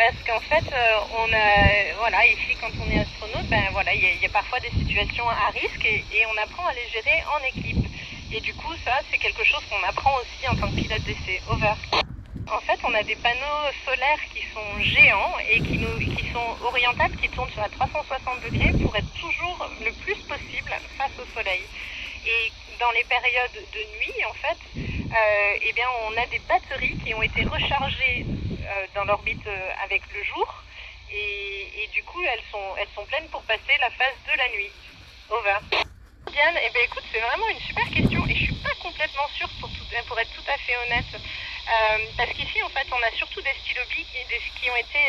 parce qu'en fait, voilà, ici quand on est astronaute, ben voilà, il y a parfois des situations à risque et on apprend à les gérer en équipe. Et du coup, ça, c'est quelque chose qu'on apprend aussi en tant que pilote d'essai. Over. En fait, on a des panneaux solaires qui sont géants et qui sont orientables, qui tournent à 360 degrés pour être toujours le plus possible face au soleil. Et dans les périodes de nuit, en fait, eh bien, on a des batteries qui ont été rechargées dans l'orbite avec le jour. Et du coup, elles sont pleines pour passer la phase de la nuit. Over. Diane, eh ben écoute, c'est vraiment une super question et je suis pas complètement sûre pour être tout à fait honnête. Parce qu'ici, en fait, on a surtout des stylobies qui ont été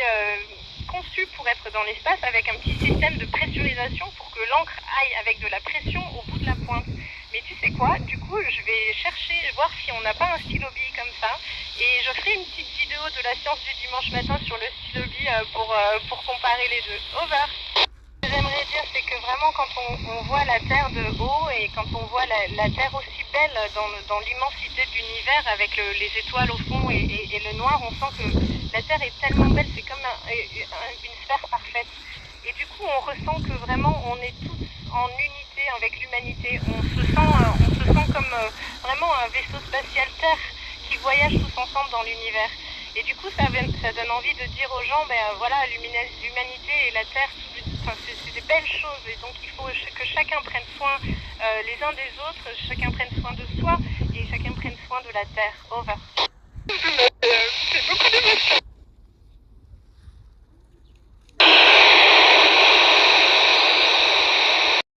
conçus pour être dans l'espace avec un petit système de pressurisation pour que l'encre aille avec de la pression au bout de la pointe. Mais tu sais quoi, du coup, je vais chercher, voir si on n'a pas un stylobie comme ça et je ferai une petite vidéo de la science du dimanche matin sur le stylobie pour comparer les deux. Over. Ce que j'aimerais dire, c'est que vraiment quand on voit la Terre de haut et quand on voit la Terre aussi belle dans l'immensité de l'univers avec les étoiles au fond et le noir, on sent que la Terre est tellement belle, c'est comme une sphère parfaite. Et du coup, on ressent que vraiment on est tous en unité avec l'humanité. On se sent comme vraiment un vaisseau spatial Terre qui voyage tous ensemble dans l'univers. Et du coup, ça donne envie de dire aux gens, ben voilà, l'humanité et la Terre, enfin, c'est des belles choses. Et donc, il faut que chacun prenne soin les uns des autres, chacun prenne soin de soi et chacun prenne soin de la Terre. Over. C'est beaucoup d'émotions.